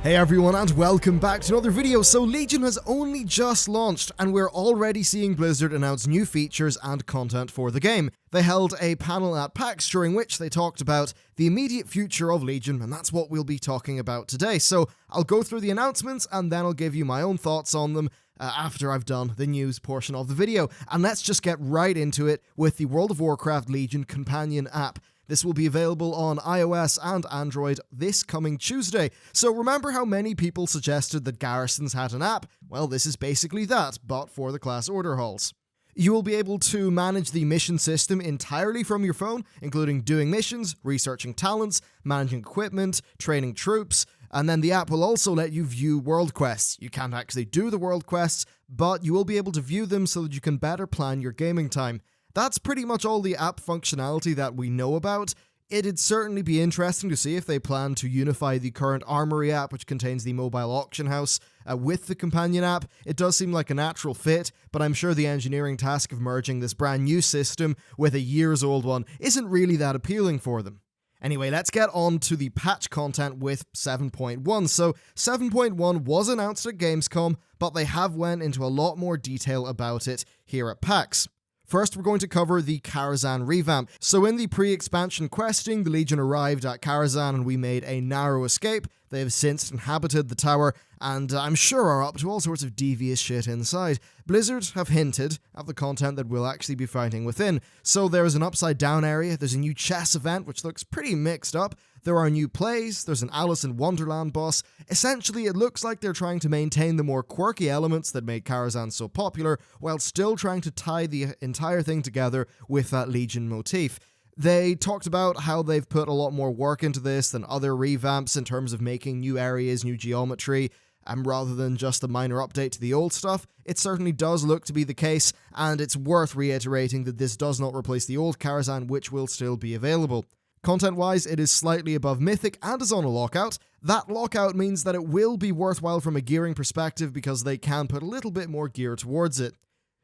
Hey everyone, and welcome back to another video. So Legion has only just launched and we're already seeing Blizzard announce new features and content for the game. They held a panel at PAX during which they talked about the immediate future of Legion, and that's what we'll be talking about today. So I'll go through the announcements and then I'll give you my own thoughts on them after I've done the news portion of the video. And let's just get right into it with the World of Warcraft Legion companion app. This will be available on iOS and Android this coming Tuesday. So remember how many people suggested that Garrisons had an app? Well, this is basically that, but for the class order halls. You will be able to manage the mission system entirely from your phone, including doing missions, researching talents, managing equipment, training troops, and then the app will also let you view world quests. You can't actually do the world quests, but you will be able to view them so that you can better plan your gaming time. That's pretty much all the app functionality that we know about. It'd certainly be interesting to see if they plan to unify the current Armory app, which contains the mobile auction house, with the companion app. It does seem like a natural fit, but I'm sure the engineering task of merging this brand new system with a years-old one isn't really that appealing for them. Anyway, let's get on to the patch content with 7.1. So 7.1 was announced at Gamescom, but they have went into a lot more detail about it here at PAX. First, we're going to cover the KARAZHAN revamp. So in the pre-expansion questing, the Legion arrived at KARAZHAN and we made a narrow escape. They have since inhabited the tower, and I'm sure are up to all sorts of devious shit inside. Blizzard have hinted at the content that we'll actually be fighting within. So there is an upside down area, there's a new chess event which looks pretty mixed up, there are new plays, there's an Alice in Wonderland boss. Essentially, it looks like they're trying to maintain the more quirky elements that made KARAZHAN so popular, while still trying to tie the entire thing together with that Legion motif. They talked about how they've put a lot more work into this than other revamps in terms of making new areas, new geometry, and rather than just a minor update to the old stuff. It certainly does look to be the case, and it's worth reiterating that this does not replace the old KARAZHAN, which will still be available. Content-wise, it is slightly above Mythic and is on a lockout. That lockout means that it will be worthwhile from a gearing perspective because they can put a little bit more gear towards it.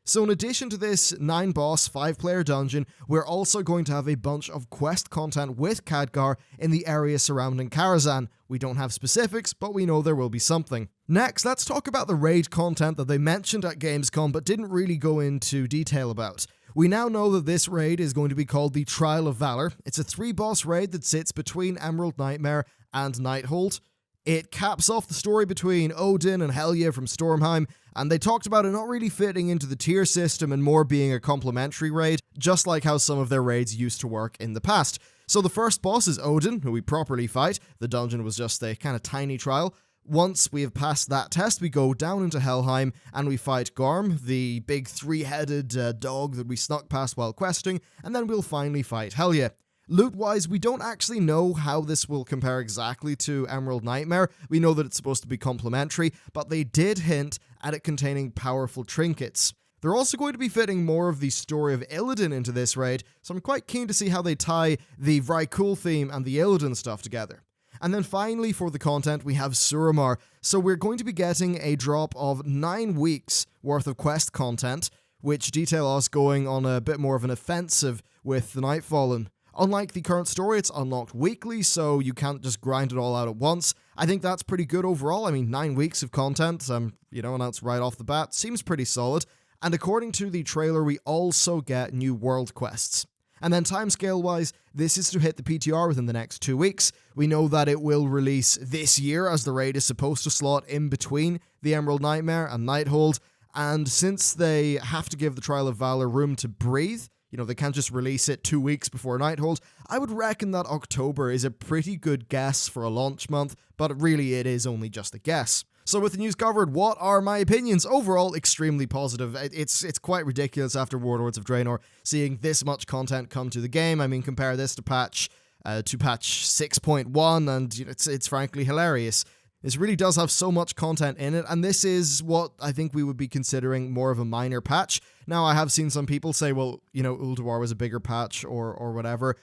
So in addition to this 9-boss, 5-player dungeon, we're also going to have a bunch of quest content with Khadgar in the area surrounding KARAZHAN. We don't have specifics, but we know there will be something. Next, let's talk about the raid content that they mentioned at Gamescom but didn't really go into detail about. We now know that this raid is going to be called the Trial of Valor. It's a 3-boss raid that sits between Emerald Nightmare and Nighthold. It caps off the story between Odin and Helya from Stormheim, and they talked about it not really fitting into the tier system and more being a complementary raid, just like how some of their raids used to work in the past. So the first boss is Odin, who we properly fight. The dungeon was just a kind of tiny trial. Once we have passed that test, we go down into Helheim and we fight Gorm, the big 3-headed dog that we snuck past while questing, and then we'll finally fight Helya. Loot-wise, we don't actually know how this will compare exactly to Emerald Nightmare. We know that it's supposed to be complementary, but they did hint at it containing powerful trinkets. They're also going to be fitting more of the story of Illidan into this raid, so I'm quite keen to see how they tie the Vrykul theme and the Illidan stuff together. And then finally for the content, we have Suramar. So we're going to be getting a drop of 9 weeks worth of quest content, which detail us going on a bit more of an offensive with the Nightfallen. Unlike the current story, it's unlocked weekly, so you can't just grind it all out at once. I think that's pretty good overall. I mean, 9 weeks of content, announced right off the bat, seems pretty solid. And according to the trailer, we also get new world quests. And then timescale-wise, this is to hit the PTR within the next 2 weeks. We know that it will release this year, as the raid is supposed to slot in between the Emerald Nightmare and Nighthold. And since they have to give the Trial of Valor room to breathe, they can't just release it 2 weeks before Nighthold, I would reckon that October is a pretty good guess for a launch month, but really it is only just a guess. So with the news covered, what are my opinions? Overall, extremely positive. It's quite ridiculous after Warlords of Draenor seeing this much content come to the game. I mean, compare this to patch 6.1, and it's frankly hilarious. This really does have so much content in it, and this is what I think we would be considering more of a minor patch. Now, I have seen some people say, well, Ulduar was a bigger patch or whatever.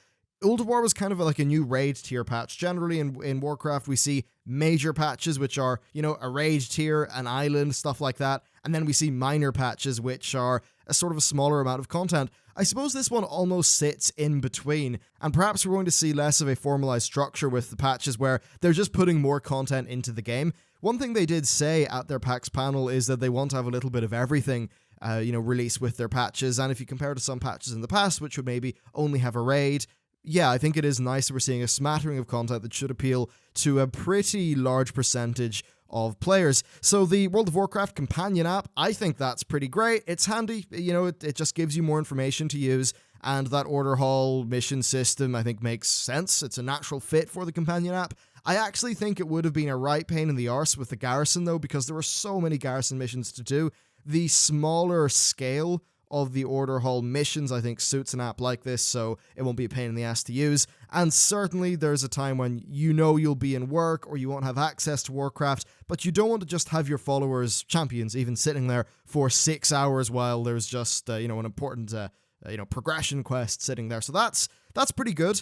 Ulduar was kind of like a new raid tier patch. Generally in Warcraft, we see major patches, which are, a raid tier, an island, stuff like that. And then we see minor patches, which are a sort of a smaller amount of content. I suppose this one almost sits in between, and perhaps we're going to see less of a formalized structure with the patches where they're just putting more content into the game. One thing they did say at their PAX panel is that they want to have a little bit of everything, released with their patches, and if you compare to some patches in the past, which would maybe only have a raid, yeah, I think it is nice that we're seeing a smattering of content that should appeal to a pretty large percentage of players. So the World of Warcraft companion app, I think that's pretty great. It's handy, it just gives you more information to use, and that order hall mission system I think makes sense. It's a natural fit for the companion app. I actually think it would have been a right pain in the arse with the garrison though, because there were so many garrison missions to do. The smaller scale of the order hall missions I think suits an app like this, so it won't be a pain in the ass to use. And certainly there's a time when you'll be in work or you won't have access to Warcraft, but you don't want to just have your followers, champions, even sitting there for 6 hours while there's just an important progression quest sitting there. So that's pretty good.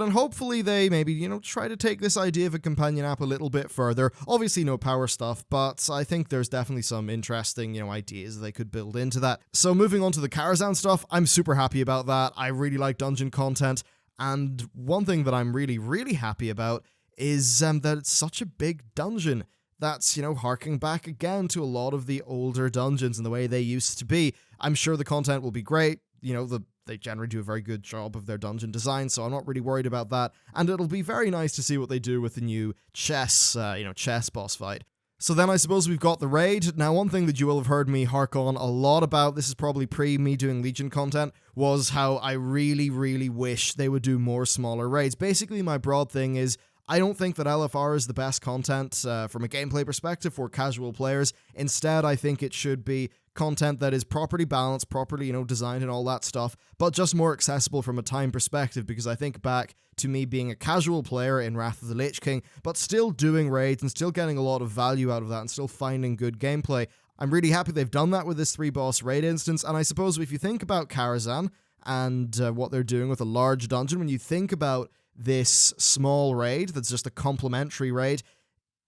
And hopefully they maybe, try to take this idea of a companion app a little bit further. Obviously no power stuff, but I think there's definitely some interesting, ideas they could build into that. So moving on to the KARAZHAN stuff, I'm super happy about that. I really like dungeon content, and one thing that I'm really, really happy about is that it's such a big dungeon. That's, harking back again to a lot of the older dungeons and the way they used to be. I'm sure the content will be great. They generally do a very good job of their dungeon design, so I'm not really worried about that. And it'll be very nice to see what they do with the new chess boss fight. So then I suppose we've got the raid. Now, one thing that you will have heard me hark on a lot about, this is probably pre me doing Legion content, was how I really, really wish they would do more smaller raids. Basically, my broad thing is, I don't think that LFR is the best content from a gameplay perspective for casual players. Instead, I think it should be content that is properly balanced, properly, designed and all that stuff, but just more accessible from a time perspective, because I think back to me being a casual player in Wrath of the Lich King, but still doing raids and still getting a lot of value out of that and still finding good gameplay. I'm really happy they've done that with this 3-boss raid instance, and I suppose if you think about KARAZHAN and what they're doing with a large dungeon, when you think about this small raid that's just a complementary raid,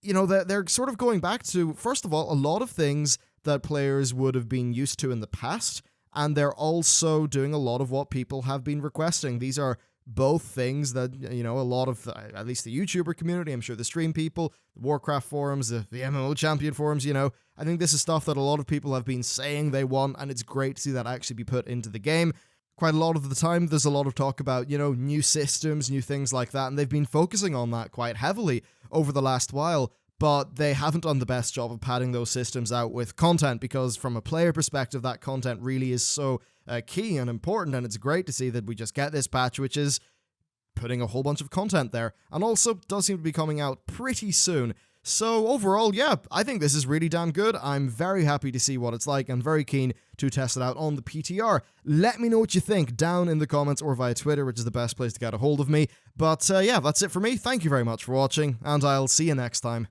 they're sort of going back to, first of all, a lot of things that players would have been used to in the past, and they're also doing a lot of what people have been requesting. These are both things that, a lot of, at least the YouTuber community, I'm sure the stream people, the Warcraft forums, the MMO champion forums, I think this is stuff that a lot of people have been saying they want, and it's great to see that actually be put into the game. Quite a lot of the time, there's a lot of talk about, new systems, new things like that, and they've been focusing on that quite heavily over the last while, but they haven't done the best job of padding those systems out with content, because from a player perspective, that content really is so key and important, and it's great to see that we just get this patch, which is putting a whole bunch of content there, and also does seem to be coming out pretty soon. So overall, yeah, I think this is really damn good. I'm very happy to see what it's like and very keen to test it out on the PTR. Let me know what you think down in the comments or via Twitter, which is the best place to get a hold of me. But yeah, that's it for me. Thank you very much for watching, and I'll see you next time.